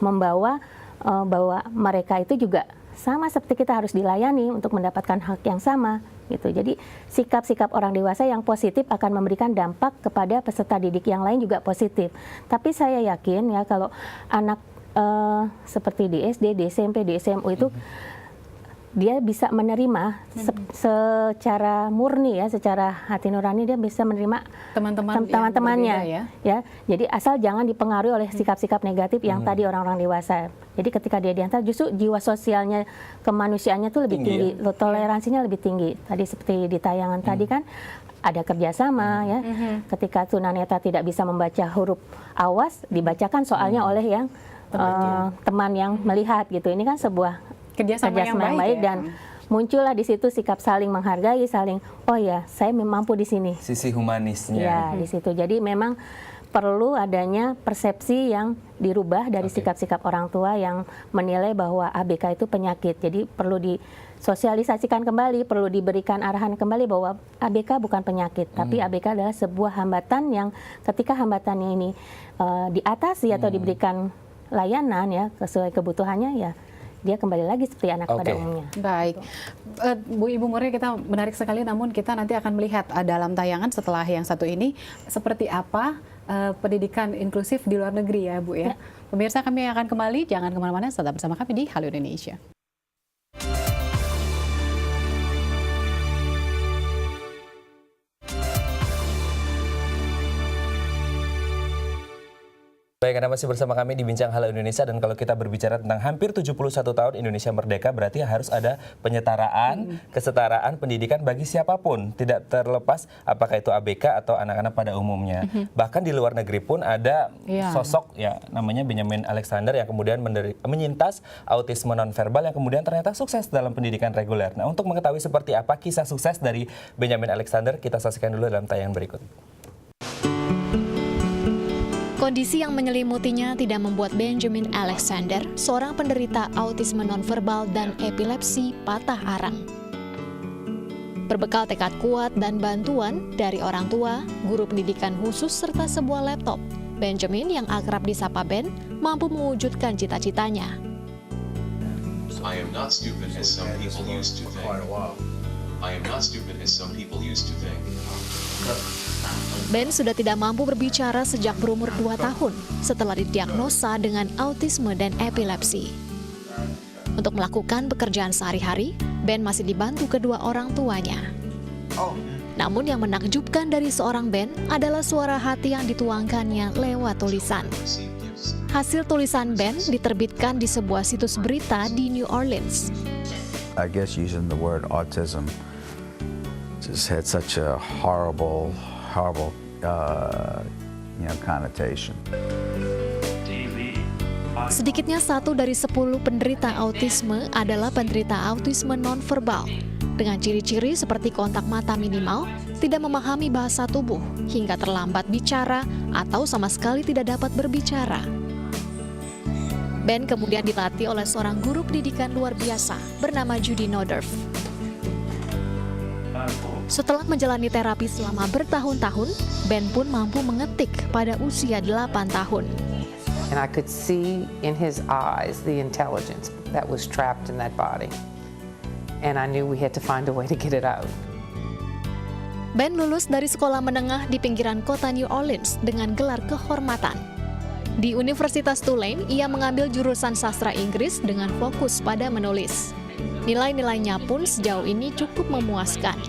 membawa bahwa mereka itu juga sama seperti kita harus dilayani untuk mendapatkan hak yang sama. Gitu. Jadi sikap-sikap orang dewasa yang positif akan memberikan dampak kepada peserta didik yang lain juga positif. Tapi saya yakin ya kalau anak seperti di SD, di SMP, di SMU itu dia bisa menerima secara murni ya, secara hati nurani dia bisa menerima teman-temannya ya. Jadi asal jangan dipengaruhi oleh sikap-sikap negatif yang tadi orang-orang dewasa. Jadi ketika dia diantar justru jiwa sosialnya, kemanusiaannya tuh lebih tinggi, toleransinya lebih tinggi. Tadi seperti di tayangan tadi kan ada kerjasama ya. Ketika tunanetra tidak bisa membaca huruf awas, dibacakan soalnya oleh yang teman yang melihat gitu. Ini kan sebuah kerjasama yang baik ya. Dan muncullah di situ sikap saling menghargai, saling oh ya saya mampu di sini. Sisi humanisnya. Ya di situ. Jadi memang perlu adanya persepsi yang dirubah dari sikap-sikap orang tua yang menilai bahwa ABK itu penyakit. Jadi perlu disosialisasikan kembali, perlu diberikan arahan kembali bahwa ABK bukan penyakit, tapi ABK adalah sebuah hambatan yang ketika hambatannya ini diatasi atau diberikan layanan ya sesuai kebutuhannya, ya dia kembali lagi seperti anak pada umumnya. Baik, Bu Ibu Murni, kita menarik sekali, namun kita nanti akan melihat dalam tayangan setelah yang satu ini seperti apa pendidikan inklusif di luar negeri ya Bu ya. Pemirsa, kami akan kembali, jangan kemana-mana, tetap bersama kami di Halo Indonesia. Baik, Anda masih bersama kami di Bincang Halo Indonesia, dan kalau kita berbicara tentang hampir 71 tahun Indonesia merdeka, berarti harus ada penyetaraan, kesetaraan pendidikan bagi siapapun, tidak terlepas apakah itu ABK atau anak-anak pada umumnya. Bahkan di luar negeri pun ada sosok ya namanya Benjamin Alexander yang kemudian menyintas autisme nonverbal yang kemudian ternyata sukses dalam pendidikan reguler. Nah, untuk mengetahui seperti apa kisah sukses dari Benjamin Alexander, kita saksikan dulu dalam tayangan berikut. Kondisi yang menyelimutinya tidak membuat Benjamin Alexander, seorang penderita autisme nonverbal dan epilepsi, patah arang. Berbekal tekad kuat dan bantuan dari orang tua, guru pendidikan khusus, serta sebuah laptop, Benjamin yang akrab disapa Ben mampu mewujudkan cita-citanya. I am not stupid as some people used to think. I am not stupid as some people used to think. Ben sudah tidak mampu berbicara sejak berumur 2 tahun setelah didiagnosa dengan autisme dan epilepsi. Untuk melakukan pekerjaan sehari-hari, Ben masih dibantu kedua orang tuanya. Namun yang menakjubkan dari seorang Ben adalah suara hati yang dituangkannya lewat tulisan. Hasil tulisan Ben diterbitkan di sebuah situs berita di New Orleans. I guess using the word autism just had such a horrible connotation. Sedikitnya 1 dari 10 penderita autisme adalah penderita autisme nonverbal dengan ciri-ciri seperti kontak mata minimal, tidak memahami bahasa tubuh, hingga terlambat bicara atau sama sekali tidak dapat berbicara. Ben kemudian dilatih oleh seorang guru pendidikan luar biasa bernama Judy Nodorf. Setelah menjalani terapi selama bertahun-tahun, Ben pun mampu mengetik pada usia 8 tahun. And I could see in his eyes the intelligence that was trapped in that body. And I knew we had to find a way to get it out. Ben lulus dari sekolah menengah di pinggiran kota New Orleans dengan gelar kehormatan. Di Universitas Tulane, ia mengambil jurusan sastra Inggris dengan fokus pada menulis. Nilai-nilainya pun sejauh ini cukup memuaskan.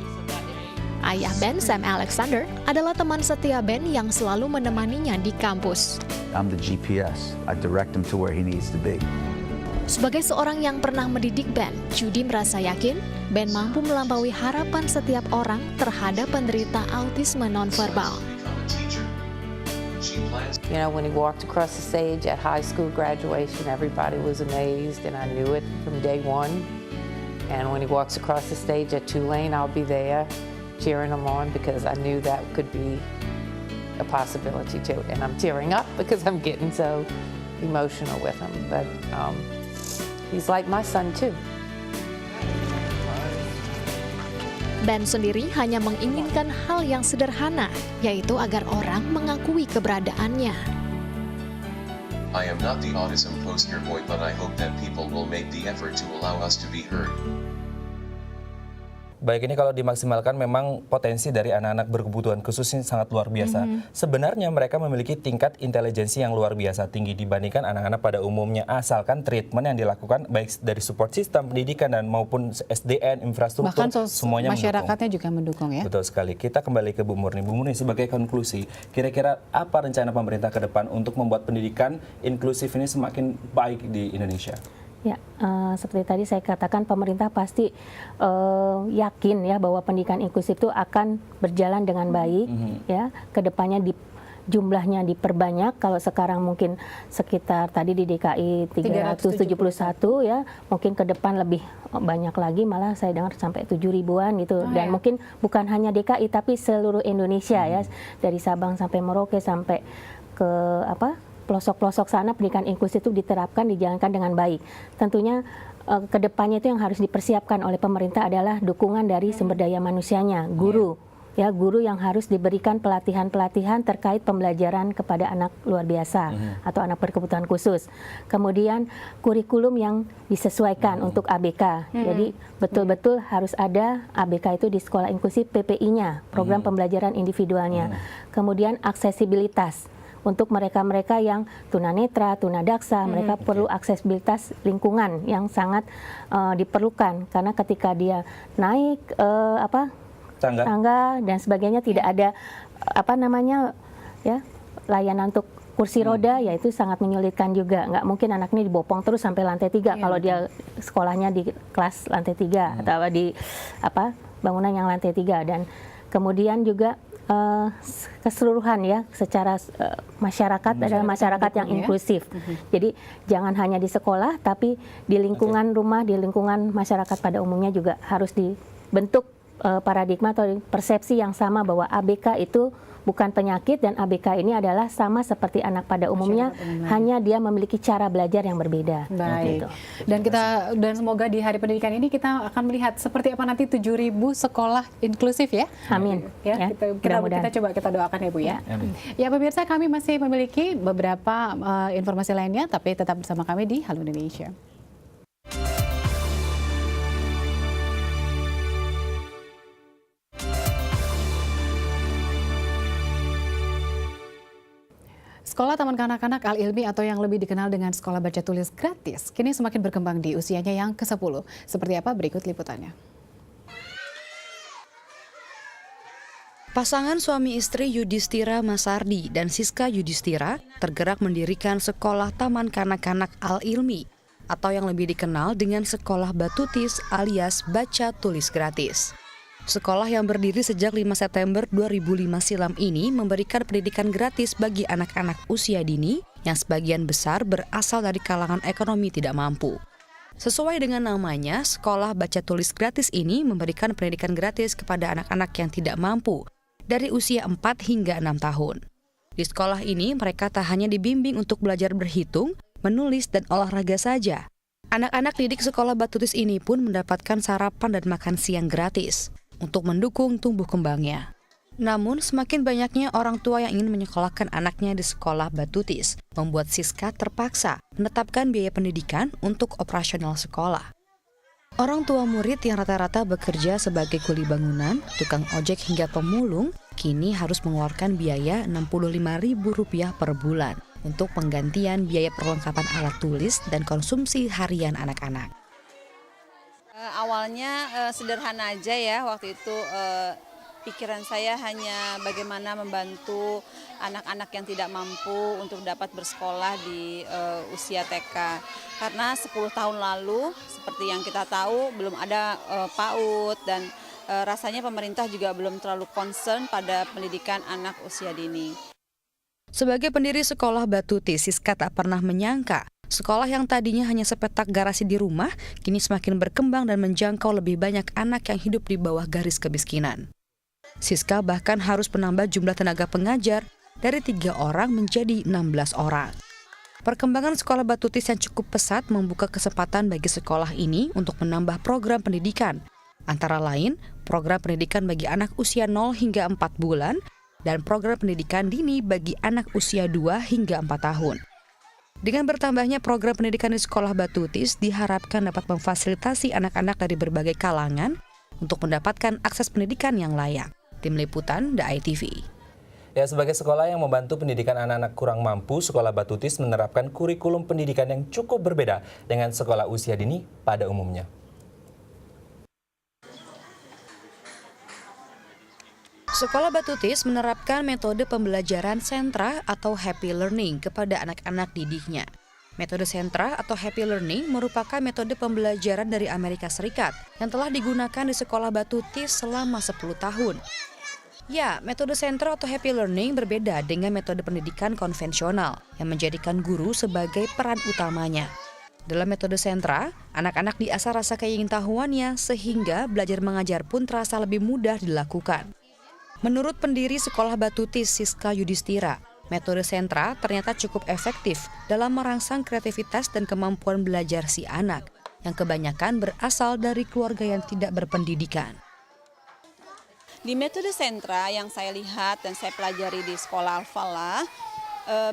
Ayah Ben, Sam Alexander, adalah teman setia Ben yang selalu menemaninya di kampus. I'm the GPS. I direct him to where he needs to be. Sebagai seorang yang pernah mendidik Ben, Judy merasa yakin Ben mampu melampaui harapan setiap orang terhadap penderita autisme nonverbal. You know, when he walked across the stage at high school graduation, everybody was amazed, and I knew it from day one. And when he walks across the stage at Tulane, I'll be there cheering him on because I knew that could be a possibility too. And I'm tearing up because I'm getting so emotional with him. But he's like my son too. Ben sendiri hanya menginginkan hal yang sederhana, yaitu agar orang mengakui keberadaannya. I am not the autism poster boy, but I hope that people will make the effort to allow us to be heard. Baik, ini kalau dimaksimalkan memang potensi dari anak-anak berkebutuhan khusus ini sangat luar biasa. Sebenarnya mereka memiliki tingkat intelijensi yang luar biasa tinggi dibandingkan anak-anak pada umumnya, asalkan treatment yang dilakukan baik dari support system pendidikan dan maupun SDN, infrastruktur, bahkan semuanya masyarakatnya juga mendukung ya. Betul sekali. Kita kembali ke Bu Murni. Bu Murni, sebagai konklusi, kira-kira apa rencana pemerintah ke depan untuk membuat pendidikan inklusif ini semakin baik di Indonesia? Ya, seperti tadi saya katakan, pemerintah pasti yakin ya bahwa pendidikan inklusif itu akan berjalan dengan baik, ya, kedepannya jumlahnya diperbanyak. Kalau sekarang mungkin sekitar tadi di DKI 371 ya, mungkin ke depan lebih banyak lagi, malah saya dengar sampai 7.000-an gitu. Dan mungkin bukan hanya DKI tapi seluruh Indonesia ya, dari Sabang sampai Merauke sampai ke pelosok-pelosok sana pendidikan inklusif itu diterapkan, dijalankan dengan baik. Tentunya kedepannya itu yang harus dipersiapkan oleh pemerintah adalah dukungan dari sumber daya manusianya, guru. Ya, guru yang harus diberikan pelatihan-pelatihan terkait pembelajaran kepada anak luar biasa atau anak berkebutuhan khusus. Kemudian kurikulum yang disesuaikan untuk ABK. Jadi betul-betul harus ada ABK itu di sekolah inklusif, PPI-nya, program pembelajaran individualnya. Kemudian aksesibilitas. Untuk mereka-mereka yang tunanetra, tunadaksa, mereka perlu aksesibilitas lingkungan yang sangat diperlukan, karena ketika dia naik tangga dan sebagainya tidak ada layanan untuk kursi roda, ya itu sangat menyulitkan juga. Nggak mungkin anak ini dibopong terus sampai lantai 3 kalau dia sekolahnya di kelas lantai 3 atau di bangunan yang lantai 3. Dan kemudian juga keseluruhan ya, secara masyarakat adalah masyarakat yang inklusif. Jadi jangan hanya di sekolah, tapi di lingkungan rumah, di lingkungan masyarakat pada umumnya juga harus dibentuk paradigma atau persepsi yang sama bahwa ABK itu bukan penyakit, dan ABK ini adalah sama seperti anak pada umumnya, hanya dia memiliki cara belajar yang berbeda. Baik. Gitu. Dan semoga di Hari Pendidikan ini kita akan melihat seperti apa nanti 7.000 sekolah inklusif ya. Amin. Ya, kita coba kita doakan ya Bu ya. Ya pemirsa, kami masih memiliki beberapa informasi lainnya, tapi tetap bersama kami di Halo Indonesia. Sekolah Taman Kanak-kanak Al-Ilmi atau yang lebih dikenal dengan sekolah baca tulis gratis kini semakin berkembang di usianya yang ke-10. Seperti apa berikut liputannya. Pasangan suami istri Yudhistira Masardi dan Siska Yudhistira tergerak mendirikan sekolah Taman Kanak-kanak Al-Ilmi atau yang lebih dikenal dengan sekolah Batutis alias baca tulis gratis. Sekolah yang berdiri sejak 5 September 2005 silam ini memberikan pendidikan gratis bagi anak-anak usia dini yang sebagian besar berasal dari kalangan ekonomi tidak mampu. Sesuai dengan namanya, sekolah baca tulis gratis ini memberikan pendidikan gratis kepada anak-anak yang tidak mampu dari usia 4 hingga 6 tahun. Di sekolah ini mereka tak hanya dibimbing untuk belajar berhitung, menulis, dan olahraga saja. Anak-anak didik sekolah Batutis ini pun mendapatkan sarapan dan makan siang gratis untuk mendukung tumbuh kembangnya. Namun, semakin banyaknya orang tua yang ingin menyekolahkan anaknya di sekolah Batutis, membuat Siska terpaksa menetapkan biaya pendidikan untuk operasional sekolah. Orang tua murid yang rata-rata bekerja sebagai kuli bangunan, tukang ojek hingga pemulung, kini harus mengeluarkan biaya Rp65.000 per bulan untuk penggantian biaya perlengkapan alat tulis dan konsumsi harian anak-anak. Awalnya sederhana aja ya, waktu itu pikiran saya hanya bagaimana membantu anak-anak yang tidak mampu untuk dapat bersekolah di usia TK. Karena 10 tahun lalu seperti yang kita tahu belum ada PAUD, dan rasanya pemerintah juga belum terlalu concern pada pendidikan anak usia dini. Sebagai pendiri sekolah Batutis, Siska tak pernah menyangka sekolah yang tadinya hanya sepetak garasi di rumah, kini semakin berkembang dan menjangkau lebih banyak anak yang hidup di bawah garis kemiskinan. Siska bahkan harus menambah jumlah tenaga pengajar dari 3 orang menjadi 16 orang. Perkembangan sekolah Batutis yang cukup pesat membuka kesempatan bagi sekolah ini untuk menambah program pendidikan. Antara lain, program pendidikan bagi anak usia 0 hingga 4 bulan, dan program pendidikan dini bagi anak usia 2 hingga 4 tahun. Dengan bertambahnya program pendidikan di sekolah Batutis diharapkan dapat memfasilitasi anak-anak dari berbagai kalangan untuk mendapatkan akses pendidikan yang layak. Tim Liputan, The ITV. Ya, sebagai sekolah yang membantu pendidikan anak-anak kurang mampu, sekolah Batutis menerapkan kurikulum pendidikan yang cukup berbeda dengan sekolah usia dini pada umumnya. Sekolah Batutis menerapkan metode pembelajaran sentra atau happy learning kepada anak-anak didiknya. Metode sentra atau happy learning merupakan metode pembelajaran dari Amerika Serikat yang telah digunakan di sekolah Batutis selama 10 tahun. Ya, metode sentra atau happy learning berbeda dengan metode pendidikan konvensional yang menjadikan guru sebagai peran utamanya. Dalam metode sentra, anak-anak diasah rasa keingintahuannya sehingga belajar mengajar pun terasa lebih mudah dilakukan. Menurut pendiri Sekolah Batutis Siska Yudhistira, metode sentra ternyata cukup efektif dalam merangsang kreativitas dan kemampuan belajar si anak yang kebanyakan berasal dari keluarga yang tidak berpendidikan. Di metode sentra yang saya lihat dan saya pelajari di sekolah Al-Falah,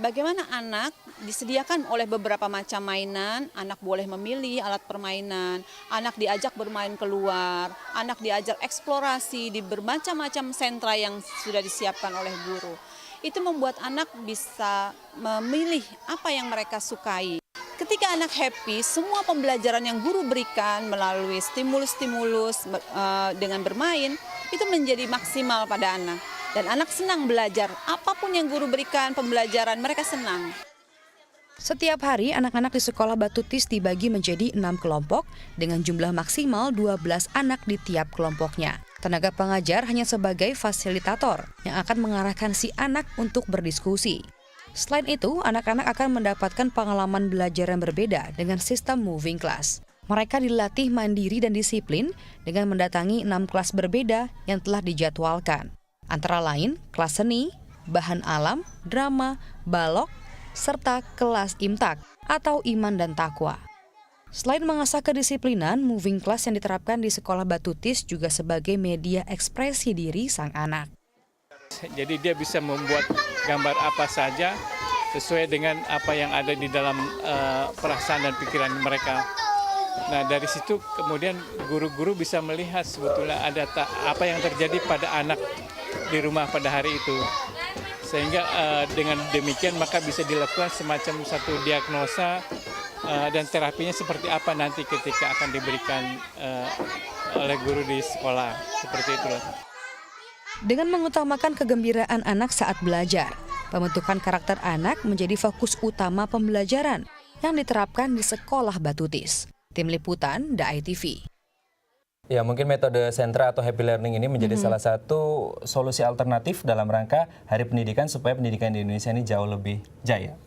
bagaimana anak disediakan oleh beberapa macam mainan, anak boleh memilih alat permainan, anak diajak bermain keluar, anak diajak eksplorasi di bermacam-macam sentra yang sudah disiapkan oleh guru. Itu membuat anak bisa memilih apa yang mereka sukai. Ketika anak happy, semua pembelajaran yang guru berikan melalui stimulus-stimulus dengan bermain, itu menjadi maksimal pada anak. Dan anak senang belajar, apapun yang guru berikan pembelajaran, mereka senang. Setiap hari, anak-anak di Sekolah Batutis dibagi menjadi 6 kelompok dengan jumlah maksimal 12 anak di tiap kelompoknya. Tenaga pengajar hanya sebagai fasilitator yang akan mengarahkan si anak untuk berdiskusi. Selain itu, anak-anak akan mendapatkan pengalaman belajar yang berbeda dengan sistem moving class. Mereka dilatih mandiri dan disiplin dengan mendatangi 6 kelas berbeda yang telah dijadwalkan. Antara lain, kelas seni, bahan alam, drama, balok, serta kelas imtak atau iman dan takwa. Selain mengasah kedisiplinan, moving class yang diterapkan di Sekolah Batutis juga sebagai media ekspresi diri sang anak. Jadi dia bisa membuat gambar apa saja sesuai dengan apa yang ada di dalam perasaan dan pikiran mereka. Nah, dari situ kemudian guru-guru bisa melihat sebetulnya ada apa yang terjadi pada anak di rumah pada hari itu. Sehingga dengan demikian maka bisa dilakukan semacam satu diagnosa dan terapinya seperti apa nanti ketika akan diberikan oleh guru di sekolah. Seperti itulah. Dengan mengutamakan kegembiraan anak saat belajar, pembentukan karakter anak menjadi fokus utama pembelajaran yang diterapkan di Sekolah Batutis. Tim Liputan, DAI TV. Ya, mungkin metode sentra atau happy learning ini menjadi salah satu solusi alternatif dalam rangka Hari Pendidikan supaya pendidikan di Indonesia ini jauh lebih jaya.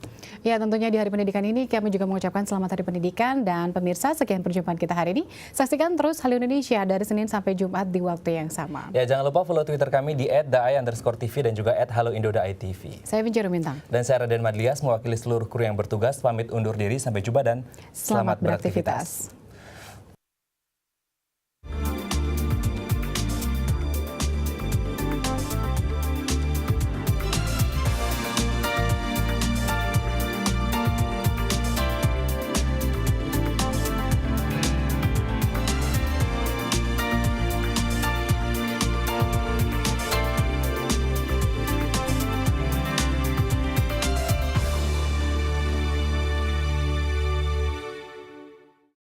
Ya, tentunya di Hari Pendidikan ini kami juga mengucapkan selamat Hari Pendidikan dan pemirsa, sekian perjumpaan kita hari ini. Saksikan terus Halo Indonesia dari Senin sampai Jumat di waktu yang sama. Ya, jangan lupa follow Twitter kami di @daai_TV dan juga @haloindodaitv. Saya Vinci Rumintang. Dan saya Raden Madlias mewakili seluruh kru yang bertugas pamit undur diri, sampai jumpa dan selamat beraktivitas.